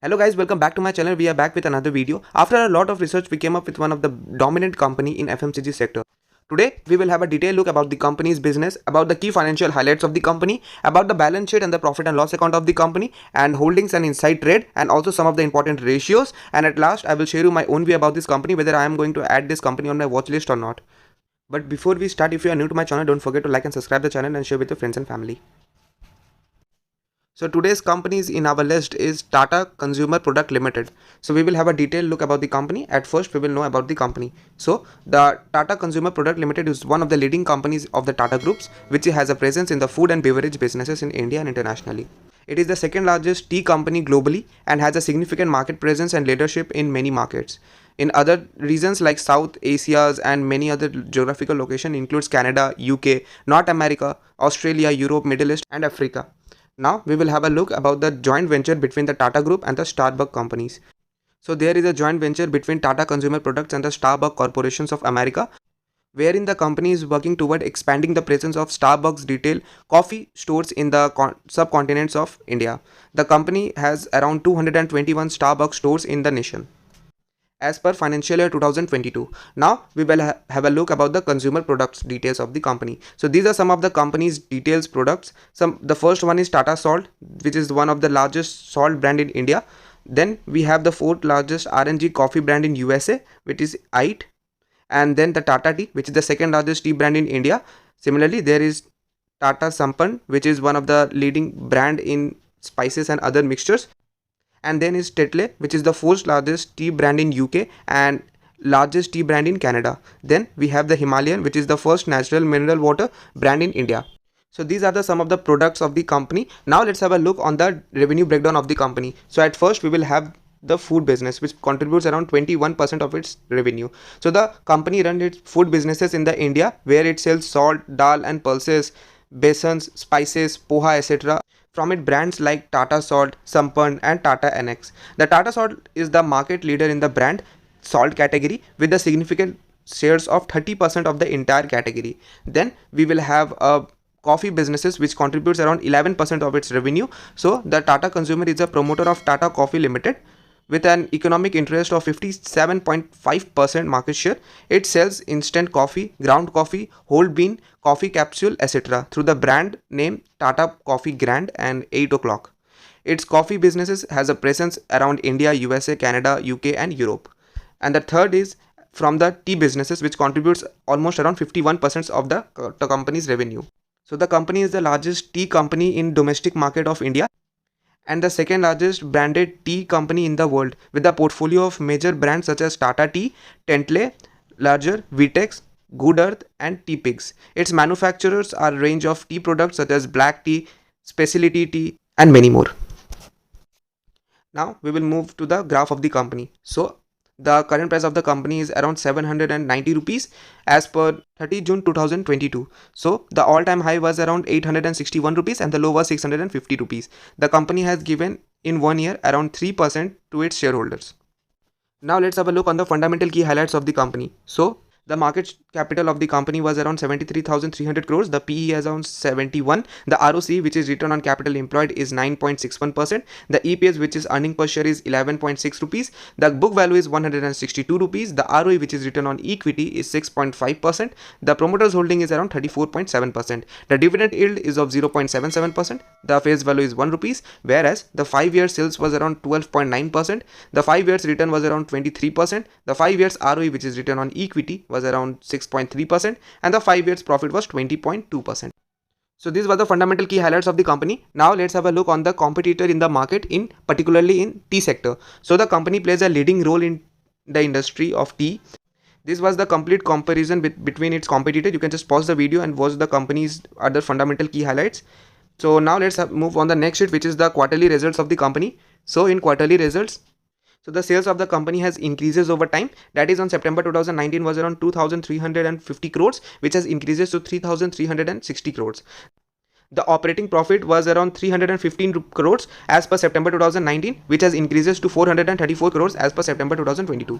Hello guys, welcome back to my channel. We are back with another video. After a lot of research, we came up with one of the dominant company in FMCG sector. Today, we will have a detailed look about the company's business, about the key financial highlights of the company, about the balance sheet and the profit and loss account of the company, and holdings and inside trade, and also some of the important ratios. And at last, I will share you my own view about this company, whether I am going to add this company on my watch list or not. But before we start, if you are new to my channel, don't forget to like and subscribe the channel and share with your friends and family. So today's companies in our list is Tata Consumer Product Limited. So we will have a detailed look about the company. At first we will know about the company. So the Tata Consumer Product Limited is one of the leading companies of the Tata groups, which has a presence in the food and beverage businesses in India and internationally. It is the second largest tea company globally and has a significant market presence and leadership in many markets. In other regions like South Asia's and many other geographical locations includes Canada, UK, North America, Australia, Europe, Middle East and Africa. Now we will have a look about the joint venture between the Tata Group and the Starbucks companies. So there is a joint venture between Tata Consumer Products and the Starbucks Corporations of America, wherein the company is working toward expanding the presence of Starbucks retail coffee stores in the subcontinents of India. The company has around 221 Starbucks stores in the nation as per financial year 2022. Now we will have a look about the consumer products details of the company. So these are some of the company's details products. The first one is Tata Salt, which is one of the largest salt brand in India. Then we have the fourth largest R&G coffee brand in USA, which is IT. And then the Tata Tea, which is the second largest tea brand in India. Similarly, there is Tata Sampann, which is one of the leading brand in spices and other mixtures. And then is Tetley, which is the fourth largest tea brand in UK and largest tea brand in Canada. Then we have the Himalayan, which is the first natural mineral water brand in India. So these are some of the products of the company. Now let's have a look on the revenue breakdown of the company. So at first we will have the food business, which contributes around 21% of its revenue. So the company runs its food businesses in the India, where it sells salt, dal and pulses, besons, spices, poha, etc. From its brands like Tata Salt, Sampann and Tata NX. The Tata Salt is the market leader in the brand salt category with the significant shares of 30% of the entire category. Then we will have a coffee businesses which contributes around 11% of its revenue. So the Tata Consumer is a promoter of Tata Coffee Limited with an economic interest of 57.5% market share. It sells instant coffee, ground coffee, whole bean, coffee capsule, etc. through the brand name Tata Coffee Grand and 8 o'clock. Its coffee businesses has a presence around India, USA, Canada, UK and Europe. And the third is from the tea businesses, which contributes almost around 51% of the company's revenue. So the company is the largest tea company in domestic market of India and the second largest branded tea company in the world, with a portfolio of major brands such as Tata Tea, Tetley, Larger, Vitex, Good Earth and Tea Pigs. Its manufacturers are a range of tea products such as black tea, specialty tea and many more. Now we will move to the graph of the company. So the current price of the company is around 790 rupees as per 30 June 2022. So the all-time high was around 861 rupees and the low was 650 rupees. The company has given in 1 year around 3% to its shareholders. Now let's have a look on the fundamental key highlights of the company. So the market capital of the company was around 73,300 crores. The PE is around 71. The ROC, which is return on capital employed, is 9.61%. The EPS, which is earning per share, is 11.6 rupees. The book value is 162 rupees. The ROE, which is return on equity, is 6.5%. The promoters holding is around 34.7%. The dividend yield is of 0.77%. The face value is 1 rupees, whereas the 5-year sales was around 12.9%. The 5 years return was around 23%. The 5 years ROE, which is return on equity, was around 6.3% and the 5 years profit was 20.2%. So these were the fundamental key highlights of the company. Now let's have a look on the competitor in the market, in particularly in tea sector. So the company plays a leading role in the industry of tea. This was the complete comparison between its competitor. You can just pause the video and watch the company's other fundamental key highlights. So now let's move on the next sheet, which is the quarterly results of the company. So in quarterly results, so the sales of the company has increases over time. That is, on September 2019 was around 2,350 crores, which has increases to 3,360 crores. The operating profit was around 315 crores as per September 2019, which has increases to 434 crores as per September 2022.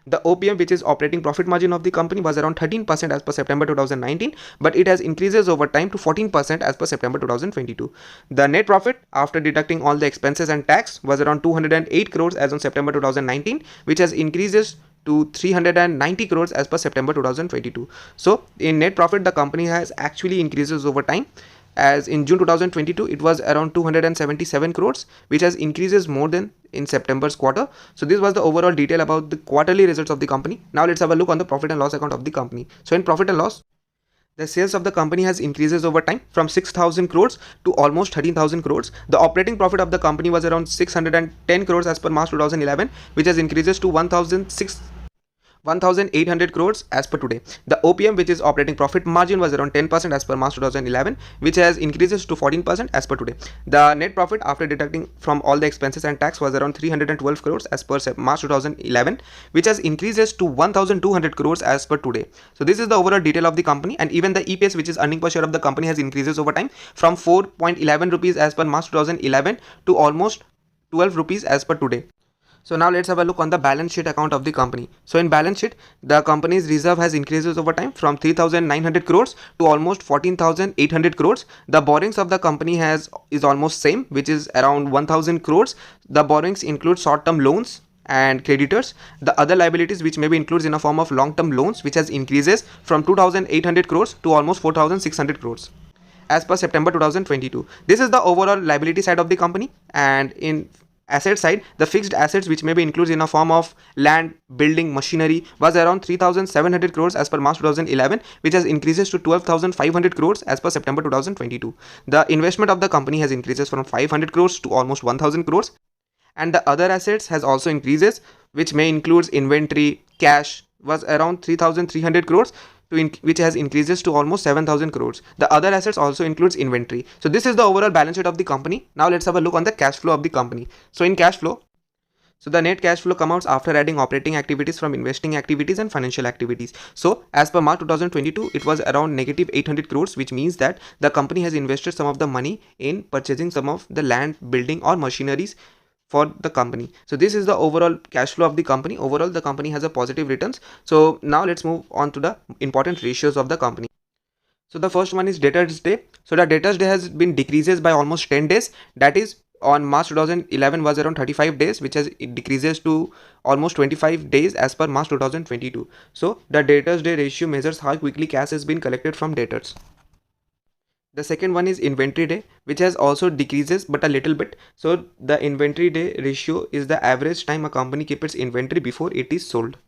The OPM, which is operating profit margin of the company, was around 13% as per September 2019, but it has increases over time to 14% as per September 2022. The net profit after deducting all the expenses and tax was around 208 crores as on September 2019, which has increases to 390 crores as per September 2022. So in net profit, the company has actually increases over time, as in June 2022 it was around 277 crores, which has increases more than in September's quarter. So this was the overall detail about the quarterly results of the company. Now let's have a look on the profit and loss account of the company. So in profit and loss, the sales of the company has increases over time from 6,000 crores to almost 13,000 crores. The operating profit of the company was around 610 crores as per March 2011, which has increases to 1,800 crores as per today. The OPM, which is operating profit margin, was around 10% as per March 2011, which has increases to 14% as per today. The net profit after deducting from all the expenses and tax was around 312 crores as per March 2011, which has increases to 1,200 crores as per today. So this is the overall detail of the company, and even the EPS, which is earning per share of the company, has increases over time from 4.11 rupees as per March 2011 to almost 12 rupees as per today. So now let's have a look on the balance sheet account of the company. So in balance sheet, the company's reserve has increases over time from 3,900 crores to almost 14,800 crores. The borrowings of the company is almost same, which is around 1,000 crores. The borrowings include short-term loans and creditors. The other liabilities, which may be includes in a form of long-term loans, which has increases from 2,800 crores to almost 4,600 crores as per September 2022. This is the overall liability side of the company. And in asset side, the fixed assets, which may be included in a form of land, building, machinery, was around 3,700 crores as per March 2011, which has increases to 12,500 crores as per September 2022. The investment of the company has increases from 500 crores to almost 1,000 crores, and the other assets has also increases, which may includes inventory, cash, was around 3,300 crores which has increases to almost 7,000 crores. The other assets also includes inventory. So this is the overall balance sheet of the company. Now let's have a look on the cash flow of the company. So in cash flow, so the net cash flow comes out after adding operating activities from investing activities and financial activities. So as per March 2022, it was around negative 800 crores, which means that the company has invested some of the money in purchasing some of the land, building or machineries for the company. So this is the overall cash flow of the company. Overall, the company has a positive returns. So now let's move on to the important ratios of the company. So the first one is debtors day. So the debtors day has been decreases by almost 10 days. That is, on March 2011 was around 35 days, which has it decreases to almost 25 days as per March 2022. So the debtors day ratio measures how quickly cash has been collected from debtors. The second one is inventory day, which has also decreases but a little bit. So the inventory day ratio is the average time a company keeps its inventory before it is sold.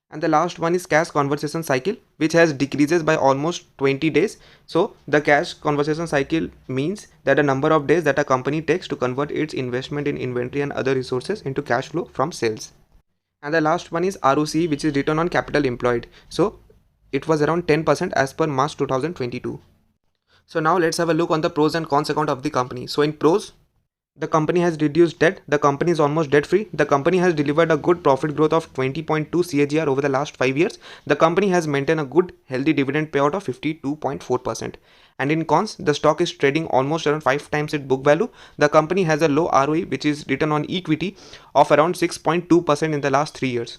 And the last one is cash conversion cycle, which has decreases by almost 20 days. So the cash conversion cycle means that the number of days that a company takes to convert its investment in inventory and other resources into cash flow from sales. And the last one is ROCE, which is return on capital employed. So it was around 10% as per March 2022. So now let's have a look on the pros and cons account of the company. So in pros, the company has reduced debt. The company is almost debt free. The company has delivered a good profit growth of 20.2 CAGR over the last 5 years. The company has maintained a good healthy dividend payout of 52.4%. And in cons, the stock is trading almost around 5 times its book value. The company has a low ROE, which is return on equity of around 6.2% in the last 3 years.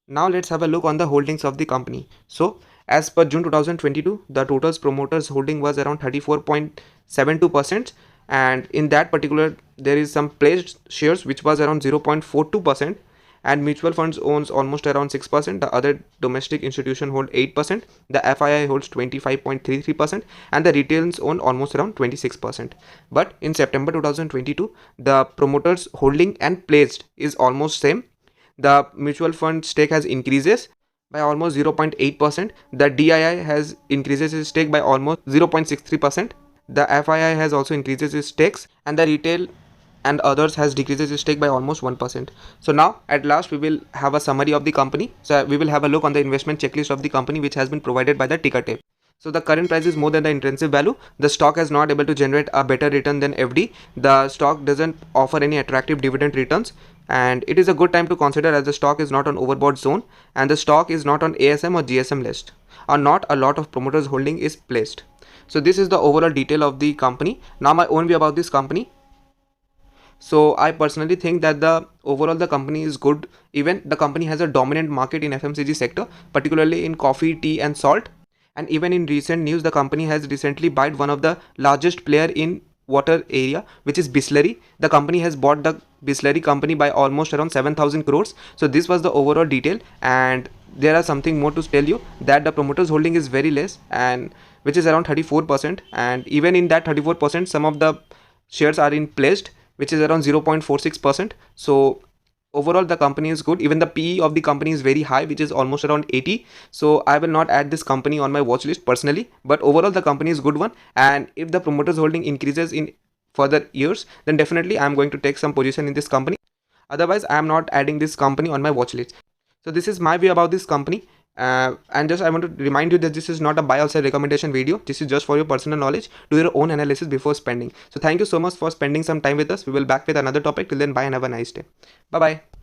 Now let's have a look on the holdings of the company. So as per June 2022, the total promoters holding was around 34.72%, and in that particular there is some pledged shares which was around 0.42%, and mutual funds owns almost around 6%. The other domestic institution hold 8%, the FII holds 25.33%, and the retails own almost around 26%. But in September 2022, the promoters holding and pledged is almost same. The mutual fund stake has increases by almost 0.8%. The DII has increases its stake by almost 0.63%. The FII has also increases its stakes, and the retail and others has decreases its stake by almost 1%. So now at last we will have a summary of the company. So we will have a look on the investment checklist of the company, which has been provided by the ticker tape. So the current price is more than the intrinsic value. The stock is not able to generate a better return than FD. The stock doesn't offer any attractive dividend returns, and it is a good time to consider as the stock is not on overbought zone, and the stock is not on ASM or GSM list, or not a lot of promoters holding is placed. So this is the overall detail of the company. Now my own view about this company. So I personally think that the overall the company is good. Even the company has a dominant market in FMCG sector, particularly in coffee, tea and salt. And even in recent news, the company has recently bought one of the largest player in water area, which is Bisleri. The company has bought the Bisleri company by almost around 7,000 crores. So this was the overall detail, and there are something more to tell you, that the promoters holding is very less, and which is around 34%, and even in that 34%, some of the shares are in pledged, which is around 0.46%. So overall the company is good. Even the PE of the company is very high, which is almost around 80. So I will not add this company on my watch list personally, but overall the company is good one. And if the promoters holding increases in further years, then definitely I am going to take some position in this company. Otherwise I am not adding this company on my watch list. So this is my view about this company. And just I want to remind you that this is not a buy or sell recommendation video. This is just for your personal knowledge. Do your own analysis before spending. So thank you so much for spending some time with us. We will back with another topic. Till then, bye and have a nice day. Bye bye.